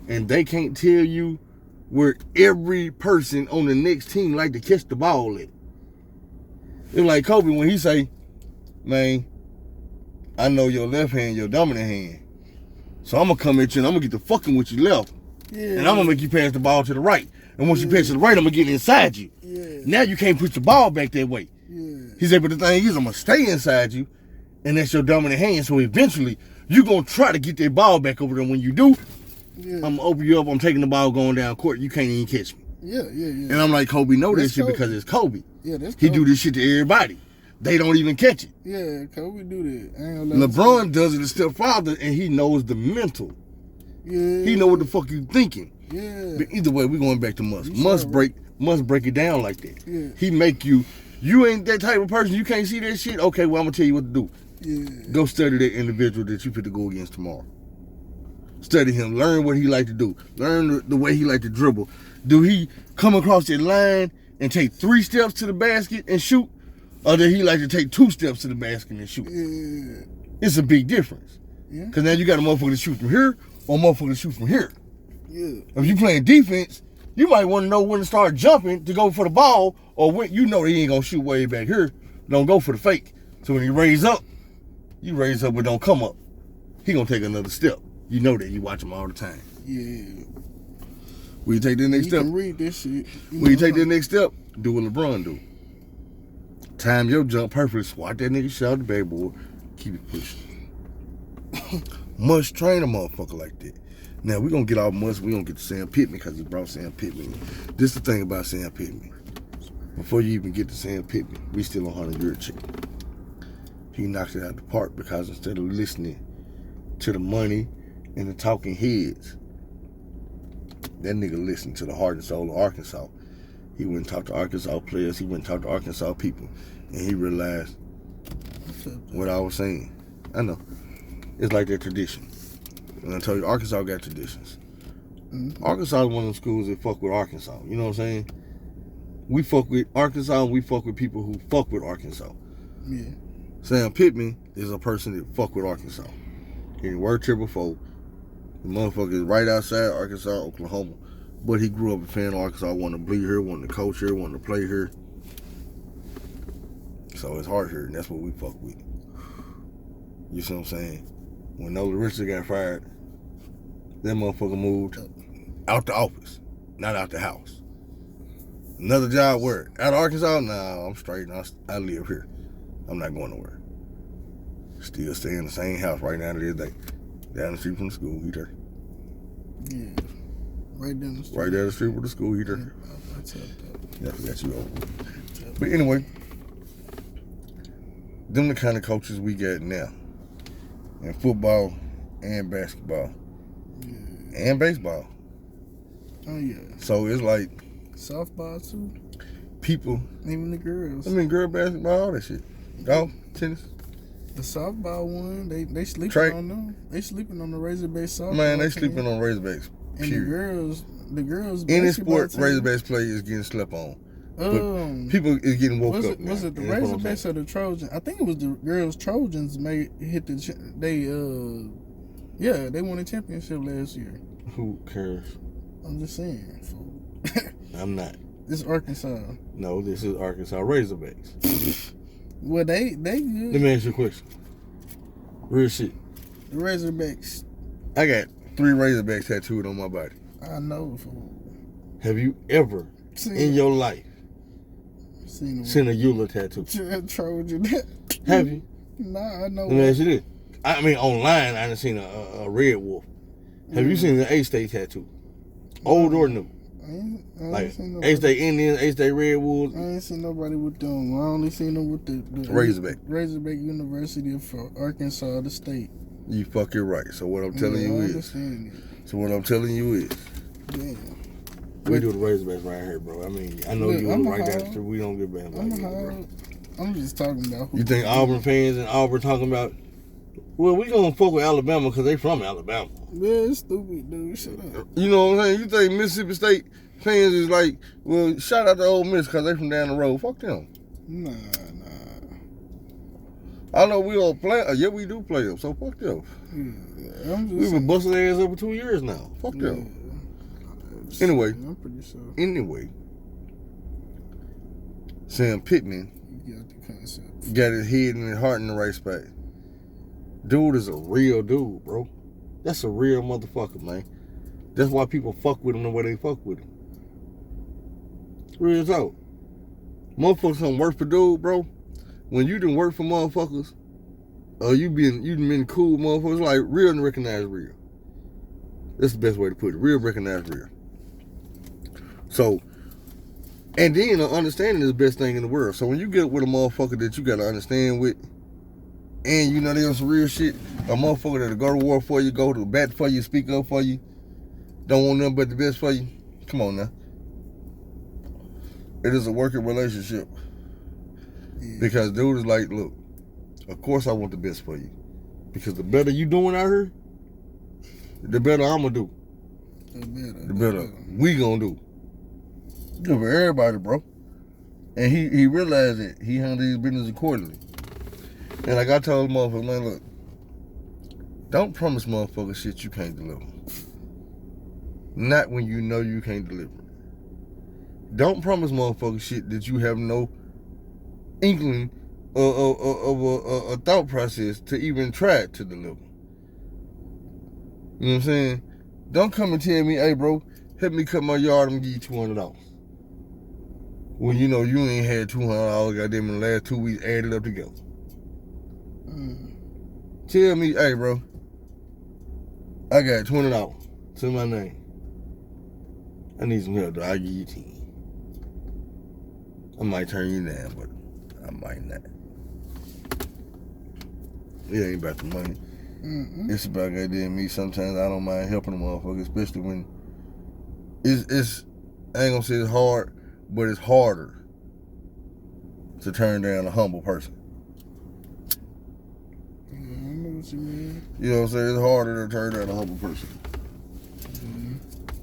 S2: and they can't tell you where every person on the next team like to catch the ball at? It's like Kobe when he say, man, I know your left hand, your dominant hand. So I'm going to come at you and I'm going to get to fucking with your left.
S1: Yeah.
S2: And I'm going to make you pass the ball to the right. And once you pass to the right, I'm gonna get inside you.
S1: Yeah.
S2: Now you can't push the ball back that way.
S1: Yeah.
S2: He said, but the thing is, I'm gonna stay inside you, and that's your dominant hand. So eventually, you're gonna try to get that ball back over there. When you do,
S1: Yeah.
S2: I'm gonna open you up. I'm taking the ball going down court. You can't even catch me.
S1: Yeah.
S2: And I'm like, Kobe know this shit because it's Kobe.
S1: Yeah, that's
S2: He
S1: Kobe.
S2: do this shit to everybody. They don't even catch it.
S1: Yeah, Kobe do that. I ain't gonna
S2: LeBron does it a step farther, and he knows the mental.
S1: Yeah.
S2: He know what the fuck you thinking.
S1: Yeah.
S2: But either way, we going back to Musk.
S1: You
S2: Must
S1: sure,
S2: break it down like that.
S1: Yeah.
S2: He make you ain't that type of person. You can't see that shit. Okay, well I'm gonna tell you what to do.
S1: Yeah.
S2: Go study that individual that you fit to go against tomorrow. Study him. Learn what he like to do. Learn the way he like to dribble. Do he come across that line and take 3 steps to the basket and shoot? Or does he like to take 2 steps to the basket and shoot?
S1: Yeah.
S2: It's a big difference.
S1: Yeah.
S2: Because now you got a motherfucker to shoot from here or a motherfucker to shoot from here.
S1: Yeah.
S2: If you playing defense, you might want to know when to start jumping to go for the ball, or when you know he ain't going to shoot way back here, don't go for the fake. So when he raise up, you raise up but don't come up. He going to take another step. You know that. You watch him all the time.
S1: Yeah.
S2: Will you take the next
S1: You
S2: step?
S1: can read this shit.
S2: Will you take the next step? Do what LeBron do. Time your jump perfectly. Swat that nigga shit out the backboard. Keep it pushing. Must train a motherfucker like that. Now, we're going to get off Must. We're going to get to Sam Pittman because he brought Sam Pittman. This is the thing about Sam Pittman. Before you even get to Sam Pittman, we still on 100-year chick. He knocks it out the park because instead of listening to the money and the talking heads, that nigga listened to the heart and soul of Arkansas. He went and talked to Arkansas players. He went and talked to Arkansas people. And he realized what I was saying. I know. It's like their tradition. And I told you, Arkansas got traditions. Mm-hmm. Arkansas is one of the schools that fuck with Arkansas. You know what I'm saying? We fuck with Arkansas, and we fuck with people who fuck with Arkansas.
S1: Yeah.
S2: Sam Pittman is a person that fuck with Arkansas. He worked here before. The motherfucker is right outside Arkansas, Oklahoma. But he grew up a fan of Arkansas, wanted to bleed here, wanted to coach here, wanted to play here. So it's hard here, and that's what we fuck with. You see what I'm saying? When Nolan Richardson got fired, that motherfucker moved out the office, not out the house. Another job where? Out of Arkansas? Nah, I'm straight. I live here. I'm not going nowhere. Still stay in the same house right now to this day. Down the street from the school, he there.
S1: Yeah. Right down the street.
S2: Right down the street from the school, he there.
S1: Yeah, I tapped
S2: Yeah, I forgot you over. But anyway, them the kind of coaches we got now. In football and basketball.
S1: Yeah.
S2: And baseball.
S1: Oh, yeah.
S2: So it's like
S1: Softball, too.
S2: People.
S1: Even the girls.
S2: I mean, girl basketball, all that shit. Golf, tennis.
S1: The softball one, they sleeping
S2: Track.
S1: on them. They sleeping on the Razorback softball.
S2: Man, they
S1: team.
S2: sleeping on Razorbacks.
S1: And the girls.
S2: Any sport
S1: team,
S2: Razorbacks play is getting slept on. But people is getting woke up.
S1: Was it the Razorbacks or the Trojans? I think it was the girls Trojans hit they won a championship last year.
S2: Who cares?
S1: I'm just saying.
S2: I'm not.
S1: This is Arkansas.
S2: No, this is Arkansas Razorbacks.
S1: Well, they good.
S2: Let me ask you a question. Real shit.
S1: The Razorbacks.
S2: I got 3 Razorbacks tattooed on my body.
S1: I know.
S2: Have you ever in your life seen a Eula tattoo?
S1: Trojan.
S2: Have you?
S1: Nah, I know.
S2: Let me ask you this. I mean, online, I done seen a red wolf. Have you seen the A-State tattoo? Old or new? Like A-State Indians, A-State Red Wolves.
S1: I ain't seen nobody with them. I only seen them with the
S2: Razorback.
S1: Razorback University for Arkansas, the state.
S2: You fucking right. So what I'm telling you is.
S1: Damn.
S2: We do the Razorbacks right here, bro. I mean, I know you live right down the street. We don't get banned like that, bro.
S1: I'm just talking about who.
S2: You think Auburn fans and Auburn talking about, well, we gonna fuck with Alabama because they from Alabama.
S1: Yeah, it's stupid, dude. Shut up.
S2: You know what I'm saying? You think Mississippi State fans is like, well, shout out to Ole Miss because they from down the road. Fuck them.
S1: Nah.
S2: I know we all play. Yeah, we do play them. So fuck them.
S1: Yeah,
S2: We've been busting their ass over 2 years now. Fuck them. Anyway.
S1: I'm pretty sure.
S2: Anyway. Sam Pittman got his head and his heart in the right spot. Dude is a real dude, bro. That's a real motherfucker, man. That's why people fuck with him the way they fuck with him. Real talk. Motherfuckers don't work for dude, bro. When you done work for motherfuckers, or you done been cool motherfuckers, like real and recognize real. That's the best way to put it. Real recognize real. So, and then understanding is the best thing in the world. So when you get with a motherfucker that you gotta understand with, and you know they on some real shit, a motherfucker that'll go to war for you, go to bat for you, speak up for you, don't want nothing but the best for you. Come on now. It is a working relationship. Yeah. Because dude is like, look, of course I want the best for you. Because the better you doing out here, the better I'm gonna do. The better we gonna do. Good for everybody, bro. And he realized it. He handled his business accordingly. And like I told the motherfucker, man, look, don't promise motherfucker shit you can't deliver. Not when you know you can't deliver. Don't promise motherfucker shit that you have no inkling of a thought process to even try to deliver. You know what I'm saying? Don't come and tell me, hey, bro, help me cut my yard, I'm gonna give you $200. When you know you ain't had $200 goddamn in the last 2 weeks added up together. Tell me, hey, bro, I got $20 to my name. I need some help, though. I'll give you 10. I might turn you down, but I might not. It ain't about the money. It's about goddamn me. Sometimes I don't mind helping a motherfucker, especially when it's I ain't gonna say it's hard, but it's harder to turn down a humble person.
S1: I know what you mean.
S2: You know what I'm saying? It's harder to turn down a humble person.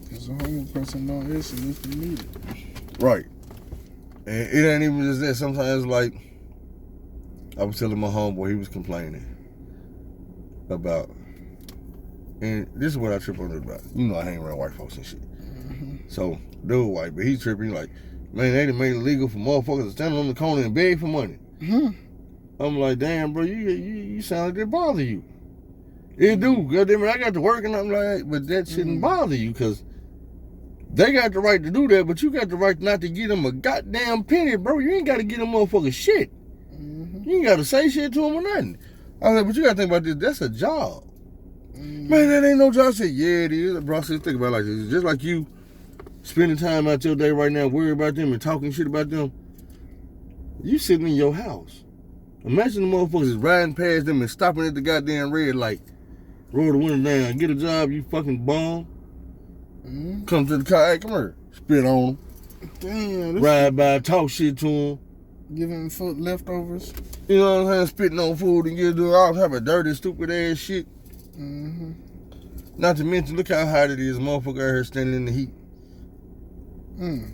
S1: Because a humble person don't listen if you need it.
S2: Right. And it ain't even just that. Sometimes, like, I was telling my homeboy, he was complaining about, and this is what I trip on about. You know I hang around white folks and shit. So, dude white, but he's tripping. He's like, man, they done made it illegal for motherfuckers to stand on the corner and beg for money. I'm like, damn, bro, you sound like that bother you. It do. Goddamn it, I got to work and I'm like, but that shouldn't bother you because they got the right to do that, but you got the right not to give them a goddamn penny, bro. You ain't got to give them motherfuckers shit. You ain't got to say shit to them or nothing. I was like, but you got to think about this. That's a job. Man, that ain't no job. I said, yeah, it is. Bro, I said, think about it like this. It's just like you spending time out your day right now worrying about them and talking shit about them. You sitting in your house. Imagine the motherfuckers is riding past them and stopping at the goddamn red light. Roll the window down. Get a job, you fucking bum. Come to the car. Hey, come here. Spit on them.
S1: Damn.
S2: Ride by, talk shit to them.
S1: Giving food leftovers.
S2: You know what I'm saying? Spitting on food and get doing all type of dirty, stupid ass shit. Not to mention, look how hot it is. Motherfucker out here standing in the heat.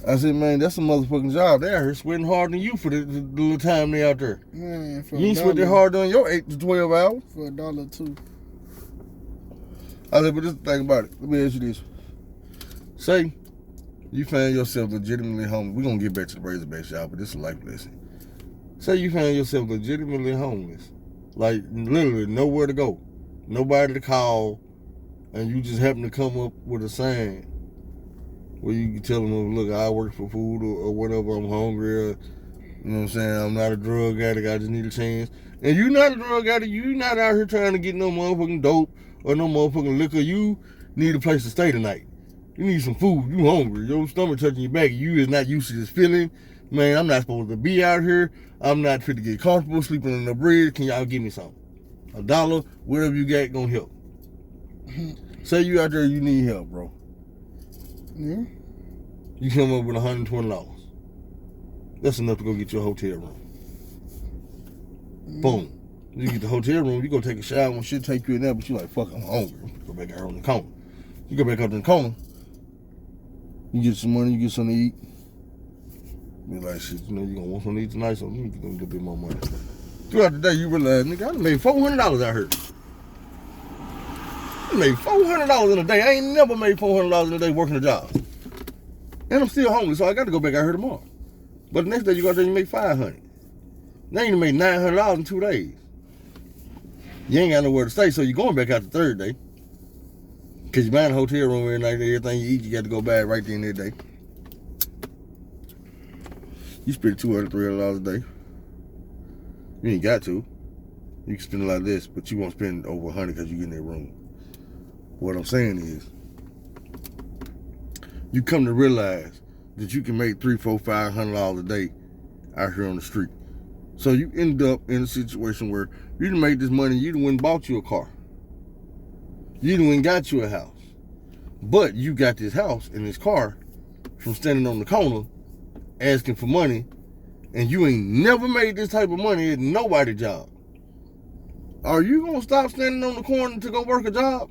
S2: I said, man, that's a motherfucking job. They out here sweating harder than you for the little time they out there.
S1: Man, for
S2: you ain't sweating harder than your 8 to 12 hours.
S1: For $1 too.
S2: I said, but just think about it. Let me ask you this. Say, you find yourself legitimately homeless. We're going to get back to the Razorback, y'all, but this is a life lesson. Say you find yourself legitimately homeless. Like, literally, nowhere to go. Nobody to call. And you just happen to come up with a sign where you can tell them, look, I work for food or whatever, I'm hungry, or, you know what I'm saying, I'm not a drug addict, I just need a chance. And you not a drug addict, you not out here trying to get no motherfucking dope or no motherfucking liquor, you need a place to stay tonight. You need some food, you hungry, your stomach touching your back, you is not used to this feeling. Man, I'm not supposed to be out here, I'm not fit to get comfortable, sleeping on the bridge, can y'all give me something? $1, whatever you got, gonna help. Say you out there, you need help, bro.
S1: Yeah.
S2: You come up with $120. That's enough to go get your hotel room. Boom. You get the hotel room, you go take a shower and shit take you in there, but you like, fuck, I'm hungry. Go back out on the corner. You go back up in the corner, you get some money, you get something to eat. Be like, shit, you know, you gonna want something to eat tonight, so let me get a little bit more money. Throughout the day, you realize, nigga, I done made $400 out here. I made $400 in a day. I ain't never made $400 in a day working a job. And I'm still homeless, so I got to go back out here tomorrow. But the next day you go out there and you make $500. Now you done made $900 in 2 days. You ain't got nowhere to stay, so you're going back out the third day. Because you're buying a hotel room every night, everything you eat, you got to go buy it right there and that day. You spend $200, $300 a day. You ain't got to. You can spend a lot of this, but you won't spend over $100 because you get in that room. What I'm saying is, you come to realize that you can make $300, $400, $500 a day out here on the street. So you end up in a situation where you done made this money, you done went and bought you a car. You done went and got you a house. But you got this house and this car from standing on the corner asking for money, and you ain't never made this type of money at nobody's job. Are you gonna stop standing on the corner to go work a job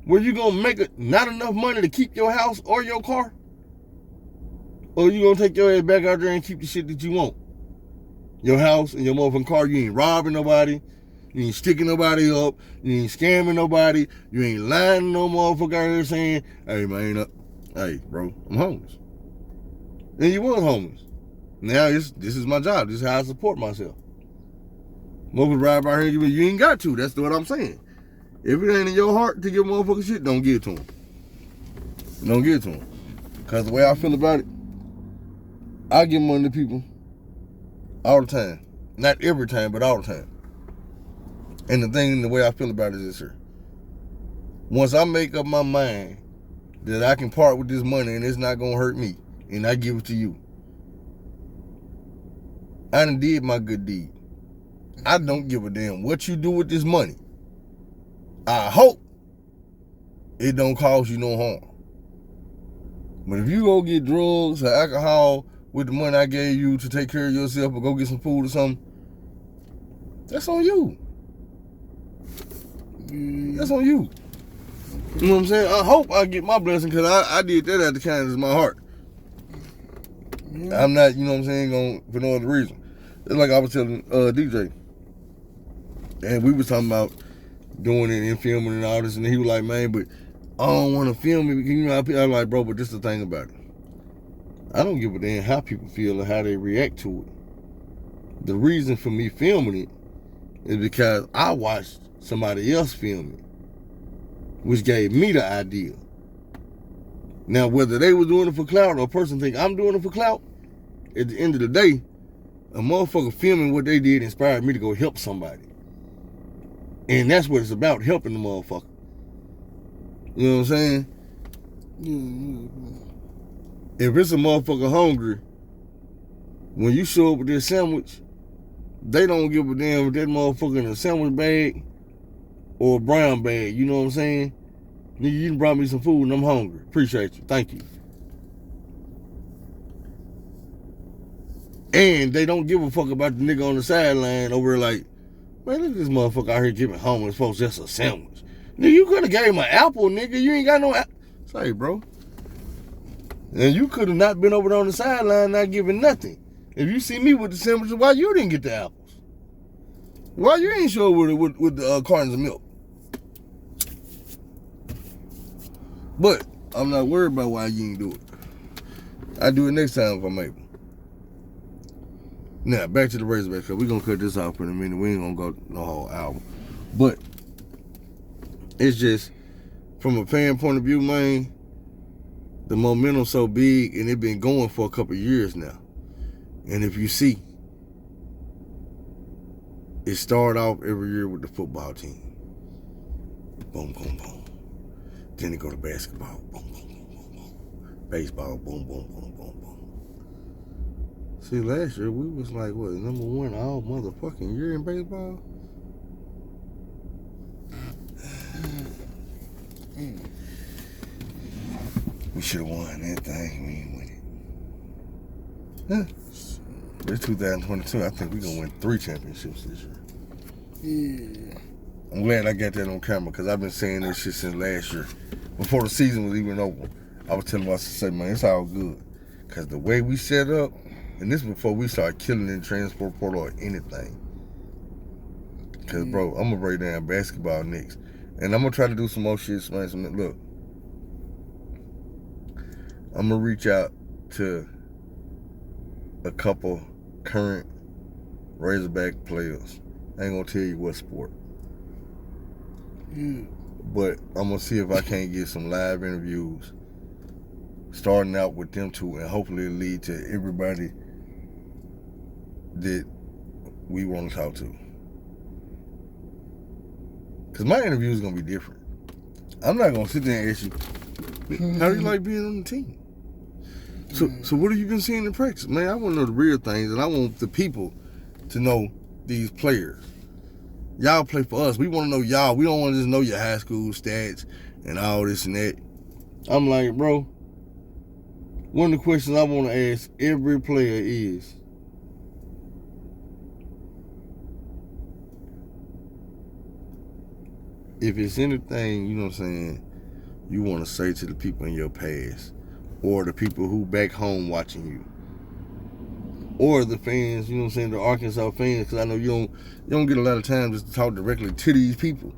S2: where you gonna make not enough money to keep your house or your car? Or you gonna take your ass back out there and keep the shit that you want? Your house and your motherfucking car. You ain't robbing nobody. You ain't sticking nobody up. You ain't scamming nobody. You ain't lying to no motherfucker out here saying, hey man, hey bro, I'm homeless. And you was homeless. Now this is my job. This is how I support myself. Motherfuckers ride by here, you ain't got to. That's what I'm saying. If it ain't in your heart to give motherfuckers shit, don't give it to them. Don't give it to them. Because the way I feel about it, I give money to people all the time. Not every time, but all the time. And the way I feel about it is this here. Once I make up my mind that I can part with this money and it's not going to hurt me, and I give it to you, I done did my good deed. I don't give a damn what you do with this money. I hope it don't cause you no harm. But if you go get drugs or alcohol with the money I gave you to take care of yourself or go get some food or something, that's on you. That's on you. You know what I'm saying? I hope I get my blessing because I did that at the kindness of my heart. I'm not, you know what I'm saying, going for no other reason. It's like I was telling DJ. And we was talking about doing it and filming and all this, and he was like, man, but I don't want to film it. You know, I'm like, bro, but this is the thing about it. I don't give a damn how people feel or how they react to it. The reason for me filming it is because I watched somebody else film it, which gave me the idea. Now, whether they were doing it for clout or a person think I'm doing it for clout, at the end of the day, a motherfucker filming what they did inspired me to go help somebody. And that's what it's about, helping the motherfucker. You know what I'm saying? Yeah. If it's a motherfucker hungry, when you show up with this sandwich, they don't give a damn if that motherfucker in a sandwich bag or a brown bag. You know what I'm saying? Nigga, you done brought me some food and I'm hungry. Appreciate you. Thank you. And they don't give a fuck about the nigga on the sideline over there like, man, look at this motherfucker out here giving homeless folks just a sandwich. Nigga, you could have gave him an apple, nigga. You ain't got no apple. Say, bro. And you could have not been over there on the sideline not giving nothing. If you see me with the sandwiches, why you didn't get the apples? Why you ain't show with the cartons of milk? But I'm not worried about why you ain't do it. I do it next time if I'm able. Now, back to the Razorback, because we're going to cut this off in a minute. We ain't going to go the whole album. But it's just, from a fan point of view, man, the momentum's so big, and it been going for a couple of years now. And if you see, it started off every year with the football team. Boom, boom, boom. Then it go to basketball. Boom, boom, boom, boom, boom. Baseball. Boom, boom, boom, boom, boom. See, last year we was like, what, #1 all motherfucking year in baseball? We should have won that thing. We ain't win it. Huh? It's 2022. I think we're going to win 3 championships this year.
S1: Yeah.
S2: I'm glad I got that on camera because I've been saying this shit since last year. Before the season was even over, I was telling myself, man, it's all good. Because the way we set up, and this before we started killing in transport portal or anything. Because, bro, I'm going to break down basketball next. And I'm going to try to do some more shit. Look, I'm going to reach out to a couple current Razorback players. I ain't going to tell you what sport.
S1: Yeah.
S2: But I'm going to see if I can't get some live interviews starting out with them two, and hopefully it'll lead to everybody that we want to talk to. Because my interview is going to be different. I'm not going to sit there and ask you, how do you like being on the team? So what have you been seeing in practice? Man, I want to know the real things, and I want the people to know these players. Y'all play for us. We want to know y'all. We don't want to just know your high school stats and all this and that. I'm like, bro, one of the questions I want to ask every player is, if it's anything, you know what I'm saying, you want to say to the people in your past, or the people who back home watching you, or the fans, you know what I'm saying, the Arkansas fans, because I know you don't get a lot of time just to talk directly to these people,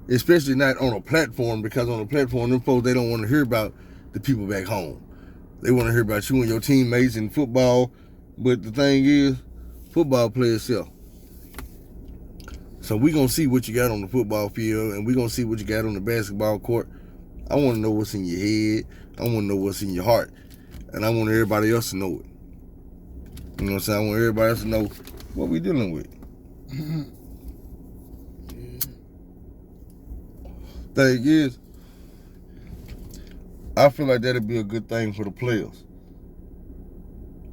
S2: especially not on a platform, because on a platform, them folks, they don't want to hear about the people back home. They want to hear about you and your teammates in football, but the thing is, football players sell. So we going to see what you got on the football field, and we going to see what you got on the basketball court. I want to know what's in your head. I want to know what's in your heart. And I want everybody else to know it. You know what I'm saying? I want everybody else to know what we dealing with. Thing is, I feel like that'd be a good thing for the players.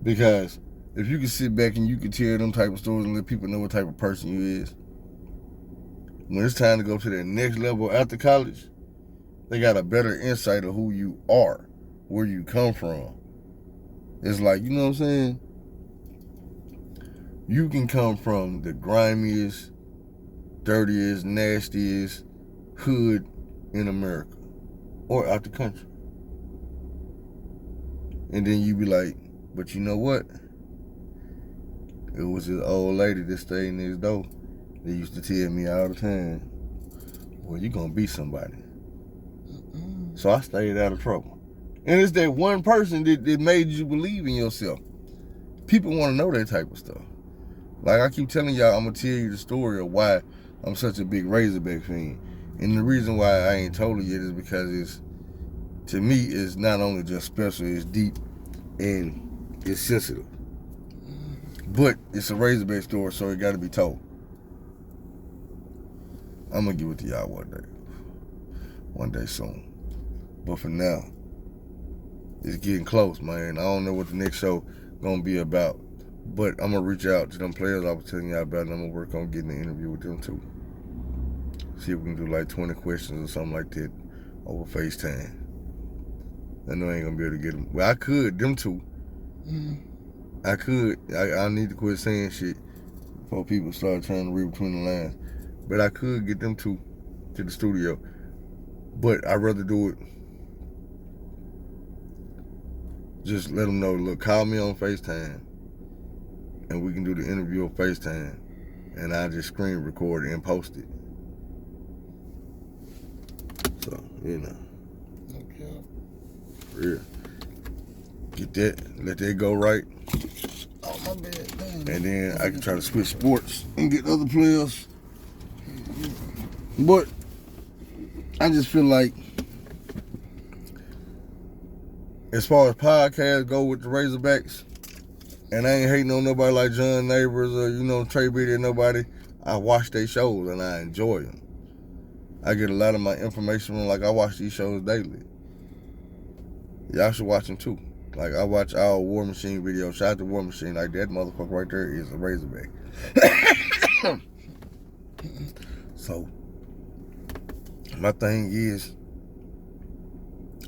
S2: Because if you can sit back and you can tell them type of stories and let people know what type of person you is, when it's time to go to that next level after college, they got a better insight of who you are, where you come from. It's like, you know what I'm saying? You can come from the grimiest, dirtiest, nastiest hood in America or out the country. And then you be like, but you know what? It was this old lady that stayed next door that used to tell me all the time, well, you gonna be somebody. So I stayed out of trouble. And it's that one person that made you believe in yourself. People want to know that type of stuff. Like I keep telling y'all, I'm going to tell you the story of why I'm such a big Razorback fan. And the reason why I ain't told it yet is because it's, to me, it's not only just special, it's deep and it's sensitive. But it's a Razorback story, so it got to be told. I'm going to give it to y'all one day soon. But for now, it's getting close, man. I don't know what the next show gonna be about, but I'm gonna reach out to them players I was telling y'all about, and I'm gonna work on getting an interview with them too. See if we can do like 20 questions or something like that over FaceTime. I know I ain't gonna be able to get them. Well, I could, them two. I could. I need to quit saying shit before people start trying to read between the lines. But I could get them two to the studio. But I'd rather do it. Just let them know, look, call me on FaceTime and we can do the interview on FaceTime and I just screen record it and post it. So, you know.
S1: Okay.
S2: Yeah. Get that, let that go right.
S1: Oh, my bad. Damn.
S2: And then I can try to switch sports and get other players. But I just feel like, as far as podcasts go with the Razorbacks, and I ain't hating on nobody like John Neighbors or, you know, Trey Beatty or nobody, I watch their shows and I enjoy them. I get a lot of my information from, like, I watch these shows daily. Y'all should watch them too. Like, I watch all War Machine videos. Shout out to War Machine. Like, that motherfucker right there is a Razorback. So, my thing is,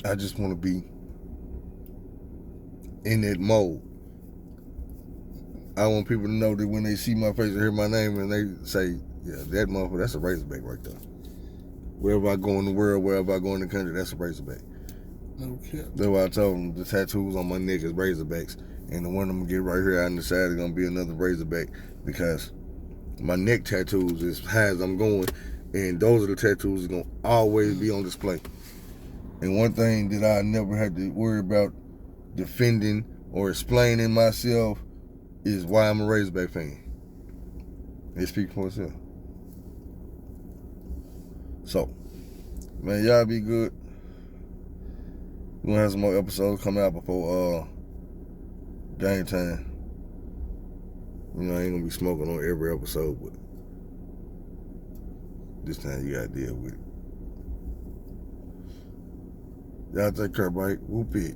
S2: I just want to be in that mode. I want people to know that when they see my face and hear my name and they say, yeah, that motherfucker, that's a Razorback right there. Wherever I go in the world, wherever I go in the country, that's a Razorback.
S1: Okay.
S2: That's why I told them the tattoos on my neck is Razorbacks. And the one I'm going to get right here on the side is going to be another Razorback, because my neck tattoos is high as I'm going, and those are the tattoos that's going to always be on display. And one thing that I never had to worry about defending or explaining myself is why I'm a Razorback fan. It speaks for itself. So, man, y'all be good. We're gonna have some more episodes come out before game time. You know, I ain't gonna be smoking on every episode, but this time you gotta deal with it. Y'all take care, Mike. Whoop it.